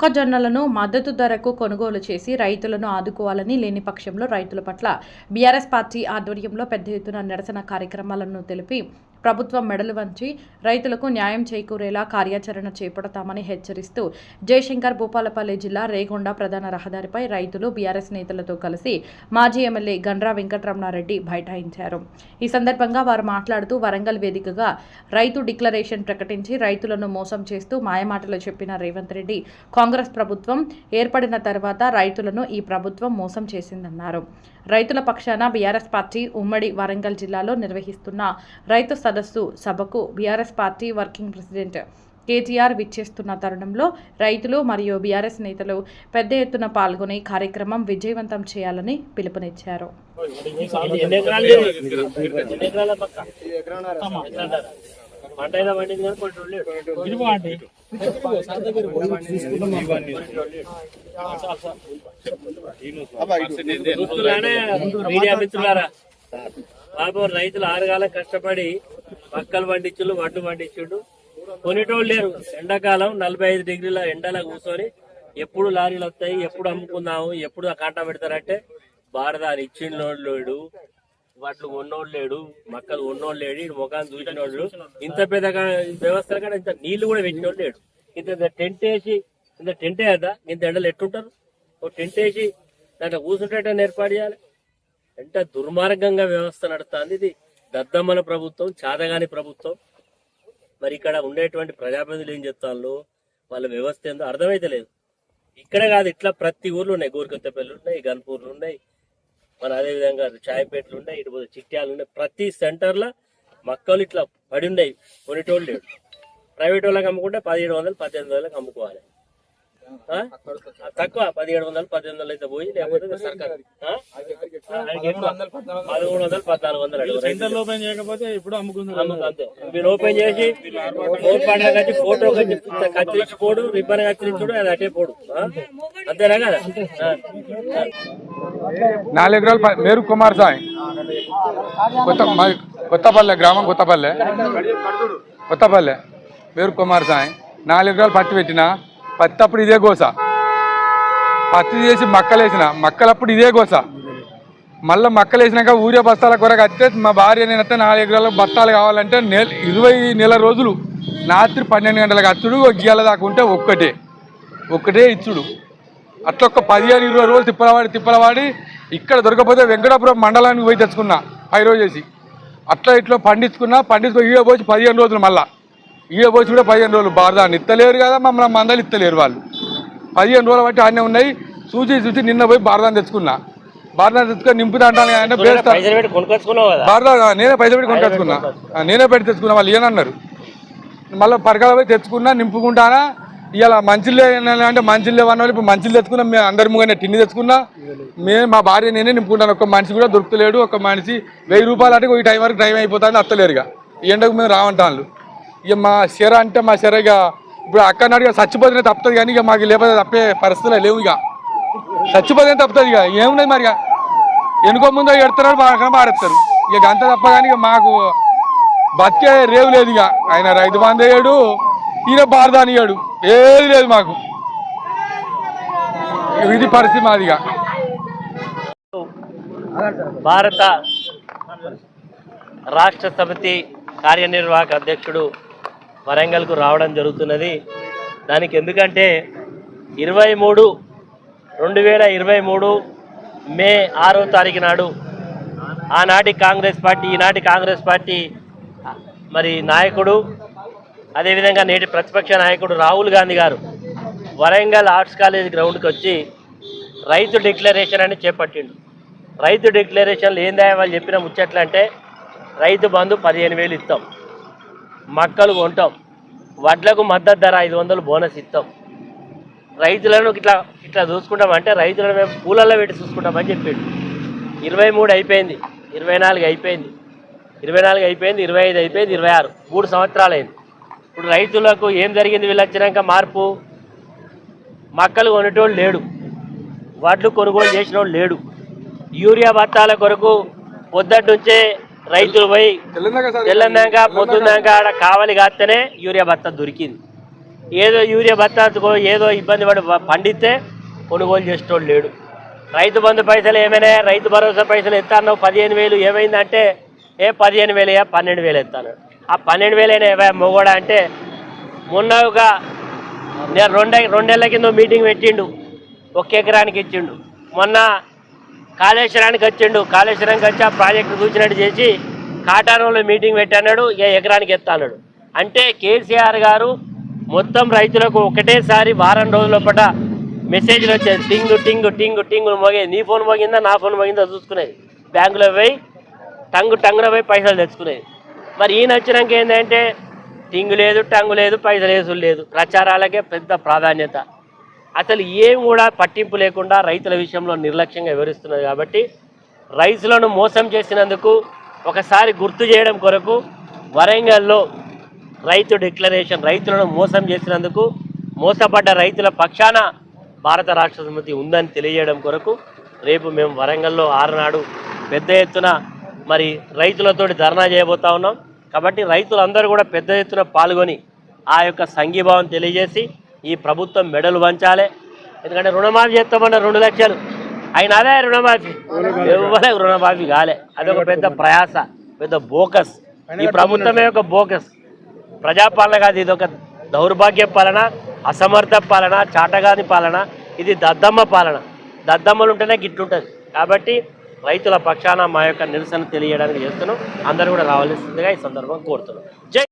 మొక్కజొన్నలను మద్దతు ధరకు కొనుగోలు చేసి రైతులను ఆదుకోవాలని, లేని పక్షంలో రైతుల పట్ల బీఆర్ఎస్ పార్టీ ఆధ్వర్యంలో పెద్ద ఎత్తున నిరసన కార్యక్రమాలను తెలిపి ప్రభుత్వం మెడలు వంచి రైతులకు న్యాయం చేకూరేలా కార్యాచరణ చేపడతామని హెచ్చరిస్తూ జయశంకర్ భూపాలపల్లి జిల్లా రేగొండ ప్రధాన రహదారిపై రైతులు బీఆర్ఎస్ నేతలతో కలిసి మాజీ ఎమ్మెల్యే గండ్రా వెంకటరమణారెడ్డి బైఠాయించారు. ఈ సందర్భంగా వారు మాట్లాడుతూ వరంగల్ వేదికగా రైతు డిక్లరేషన్ ప్రకటించి రైతులను మోసం చేస్తూ మాయమాటలు చెప్పిన రేవంత్ రెడ్డి కాంగ్రెస్ ప్రభుత్వం ఏర్పడిన తర్వాత రైతులను ఈ ప్రభుత్వం మోసం చేసిందన్నారు. రైతుల పక్షాన బీఆర్ఎస్ పార్టీ ఉమ్మడి వరంగల్ జిల్లాలో నిర్వహిస్తున్న రైతు సదస్సు సభకు BRS party working president KTR విచ్చేస్తున్న తరుణంలో రైతులు మరియు బీఆర్ఎస్ నేతలు పెద్ద ఎత్తున పాల్గొని కార్యక్రమం విజయవంతం చేయాలని పిలుపునిచ్చారు. బాబు రైతులు ఆరుగాలం కష్టపడి పక్కలు పండించుడు, వడ్డు పండించుడు, కొనేటోళ్ళు లేరు. ఎండాకాలం 45 డిగ్రీల ఎండలా కూర్చొని ఎప్పుడు లారీలు వస్తాయి, ఎప్పుడు అమ్ముకుందాము, ఎప్పుడు కాటా పెడతారంటే బారదారి ఇచ్చినోళ్ళు లేడు, వాటిలు కొన్నోళ్ళు లేడు, మక్కలు కొన్నోళ్ళు లేడు, ముఖాన్ని చూసినోళ్ళు, ఇంత పెద్ద వ్యవస్థ కూడా ఇంత నీళ్లు కూడా పెట్టినోళ్ళు లేడు. ఇంత టెంట్ వేసి ఇంత టెంట్ వేద్దా, ఇంత ఎండలు ఎట్టుంటారు? ఒక టెంట్ వేసి దాంట్లో కూర్చుంటే ఏర్పాటు చేయాలి. ఎంత దుర్మార్గంగా వ్యవస్థ నడుస్తుంది ఇది. దద్దమ్మల ప్రభుత్వం, చాదగాని ప్రభుత్వం. మరి ఇక్కడ ఉండేటువంటి ప్రజాప్రతినిధులు ఏం చెప్తాను, వాళ్ళ వ్యవస్థ ఏందో అర్థమైతే లేదు. ఇక్కడ కాదు, ఇట్లా ప్రతి ఊర్లు ఉన్నాయి. గోరికొత్తపల్లి ఉన్నాయి, గన్పూర్లు ఉన్నాయి, మన అదేవిధంగా చాయపేటలు ఉన్నాయి, ఇటు చిట్యాలు ఉన్నాయి. ప్రతి సెంటర్లో మక్కలు ఇట్లా పడి ఉన్నాయి, కొనేటోళ్ళు లేడు. ప్రైవేట్ వాళ్ళకి అమ్ముకుంటే 1700-1800 అమ్ముకోవాలి. తక్కువ 1700-1800 అయితే పోయి, లేకపోతే సర్కారు 1300-1400 ఓపెన్ చేయకపోతే ఇప్పుడు అంతే. మీరు ఓపెన్ చేసి ఫోటో కత్తిరించుకోడు, రిబ్బన్ కత్తిరించుడు, అది అటే పోడు. అంతేనా కదా? 4 ఎకరాలు మేరు కుమార్ సాయి, కొత్తపల్లె గ్రామం, కొత్తపల్లె మేరు కుమార్ సాయి. 4 ఎకరాలు పత్తి పెట్టిన, పత్తి అప్పుడు ఇదే గోస. పత్తి చేసి మక్కలేసిన, మక్కలప్పుడు ఇదే గోస. మళ్ళీ మక్కలు వేసినాక ఊరే బస్తాల కొరకు వస్తే మా భార్య నేనైతే 4 ఎకరాల బస్తాలు కావాలంటే 20 నెల రోజులు రాత్రి 12 గంటలకు అచ్చుడు, గీయాల దాకా ఉంటే ఒక్కటే ఇచ్చుడు. అట్లా ఒక 15-20 రోజులు తిప్పలవాడి ఇక్కడ దొరకపోతే వెంకటాపురం మండలానికి పోయి తెచ్చుకున్నా 5 రోజు చేసి. అట్లా ఇట్లా పండించుకుని ఈడ పోసి 15 రోజులు, మళ్ళీ ఈడ పోసి కూడా 15 రోజులు. బారదాన్ని ఇత్తలేరు కదా, మమ్మల్ని మందలు ఇత్తలేరు వాళ్ళు. 15 రోజులు బట్టి అన్నీ ఉన్నాయి. చూసి నిన్న పోయి బారదాన్ని తెచ్చుకున్నా. బారదాన్ని తెచ్చుకొని నింపుతా అంటాను బారదా, నేనే పైసలు పెట్టి కొనుకొచ్చుకున్నా, నేనే పెట్టి తెచ్చుకున్నా. వాళ్ళు ఏమన్నారు, మళ్ళీ పరకాల పోయి తెచ్చుకున్నా, నింపుకుంటానా. ఇలా మంచిలే అంటే మంచిలు లేవన్న వాళ్ళు ఇప్పుడు మంచిలు తెచ్చుకున్నా. మేము అందరి ముగ్గురు టిన్ని తెచ్చుకున్నా. మా భార్య నేనే నింపుకుంటాను. ఒక్క మనిషి కూడా దొరుకుతలేడు. ఒక మనిషి 1000 రూపాయలు అంటే ఈ టైం వరకు టైం అయిపోతుంది, అత్తలేరుగా. ఈ ఎండకు మేము రావంటాను. ఇక మా శర అంటే మా శర ఇక ఇప్పుడు అక్కడ నాడు చచ్చిపోతేనే తప్పుతుంది, కానీ ఇక మాకు లేకపోతే తప్పే పరిస్థితులు లేవు. ఇక చచ్చిపోతేనే తప్పుతుంది. ఇక ఏమున్నది మరి, ఇక ఎనుకో ముందో ఎడతారు, బాగా పాడేస్తారు. ఇక అంత తప్ప కానీ ఇక మాకు బతికే రేవు లేదు. ఇక ఆయన రైతు బంధు వేయడు, ఈయన బారదాని ఇయ్యాడు, ఏది లేదు మాకు. ఇది పరిస్థితి మాదిగా. భారత రాష్ట్ర సమితి కార్యనిర్వాహక అధ్యక్షుడు వరంగల్కు రావడం జరుగుతున్నది. దానికి ఎందుకంటే 2023 మే 6వ తారీఖు నాడు ఆనాటి కాంగ్రెస్ పార్టీ, ఈనాటి కాంగ్రెస్ పార్టీ మరి నాయకుడు, అదేవిధంగా నేటి ప్రతిపక్ష నాయకుడు రాహుల్ గాంధీ గారు వరంగల్ ఆర్ట్స్ కాలేజ్ గ్రౌండ్కి వచ్చి రైతు డిక్లరేషన్ అని చేపట్టిండు. రైతు డిక్లరేషన్లు ఏందా వాళ్ళు చెప్పిన ముచ్చట్లు అంటే, రైతు బంధు 15,000 ఇస్తాం, మక్కలు కొంటాం, వడ్లకు మద్దతు ధర 500 బోనస్ ఇస్తాం, రైతులను ఇట్లా చూసుకుంటామంటే రైతులను మేము పూలల్లో పెట్టి చూసుకుంటామని చెప్పాడు. 23 అయిపోయింది, 24 అయిపోయింది, 25 అయిపోయింది, 26, 3 సంవత్సరాలు అయింది. ఇప్పుడు రైతులకు ఏం జరిగింది? వీళ్ళు వచ్చినాక మార్పు, మక్కలు కొనేటోళ్ళు లేడు, వడ్లు కొనుగోలు చేసిన వాళ్ళు లేడు. యూరియా బత్తాల కొరకు పొద్దుటి నుంచే రైతులు పోయి తెల్లందాక పొద్దున్నాక ఆడ కావాలి కాస్తేనే యూరియా బత్త దొరికింది. ఏదో యూరియా బత్తాతుకో ఏదో ఇబ్బంది పడి పండితే కొనుగోలు చేసేటోడు లేడు. రైతు బంధు పైసలు ఏమైనా, రైతు భరోసా పైసలు ఎత్తాను 15,000 ఏమైందంటే 15,000 12,000 ఎత్తాను. ఆ 12,000 అయినా మొగోడా అంటే మొన్న ఒక నేను రెండేళ్ల కింద మీటింగ్ పెట్టిండు, 1 ఎకరానికి ఇచ్చిండు. మొన్న కాళేశ్వరానికి వచ్చిండు, కాళేశ్వరానికి వచ్చి ఆ ప్రాజెక్టు చూసినట్టు చేసి కాటారంలో మీటింగ్ పెట్టన్నాడు, ఎకరానికి ఎత్తాడు. అంటే కేసీఆర్ గారు మొత్తం రైతులకు ఒకటేసారి వారం రోజుల పాట మెసేజ్లు వచ్చేది, టింగు టింగు టింగు టింగులు మోగేది. నీ ఫోన్ మోగిందా నా ఫోన్ మోగిందా చూసుకునేది, బ్యాంకులో పోయి టంగున పోయి పైసలు తెచ్చుకునేది. మరి ఈయన వచ్చినాక ఏంటంటే టింగు లేదు, టంగు లేదు, పైసలు వేసులు లేదు, ప్రచారాలకే పెద్ద ప్రాధాన్యత. అసలు ఏం కూడా పట్టింపు లేకుండా రైతుల విషయంలో నిర్లక్ష్యంగా వివరిస్తున్నది. కాబట్టి రైతులను మోసం చేసినందుకు ఒకసారి గుర్తు చేయడం కొరకు వరంగల్లో రైతు డిక్లరేషన్, రైతులను మోసం చేసినందుకు మోసపడ్డ రైతుల పక్షాన భారత రాష్ట్ర సమితి ఉందని తెలియజేయడం కొరకు రేపు మేము వరంగల్లో 6 నాడు పెద్ద ఎత్తున మరి రైతులతోటి ధర్నా చేయబోతా ఉన్నాం. కాబట్టి రైతులందరూ కూడా పెద్ద ఎత్తున పాల్గొని ఆ యొక్క సంఘీభావం తెలియజేసి ఈ ప్రభుత్వం మెడలు వంచాలి. ఎందుకంటే రుణమాఫీ చేస్తామన్న 2 లక్షలు అయినా అదే రుణమాఫీ ఎవరే రుణమాఫీ కాలే. అదొక పెద్ద ప్రయాస, పెద్ద బోకస్. ఈ ప్రభుత్వమే ఒక బోకస్, ప్రజాపాలన కాదు. ఇది ఒక దౌర్భాగ్య పాలన, అసమర్థ పాలన, చాటగాని పాలన. ఇది దద్దమ్మ పాలన. దద్దమ్మలు ఉంటేనే గిట్లుంటుంది. కాబట్టి రైతుల పక్షాన మా యొక్క నిరసన తెలియడానికి చేస్తున్నాం. అందరూ కూడా రావాల్సిందిగా ఈ సందర్భంగా కోరుతున్నాం. జై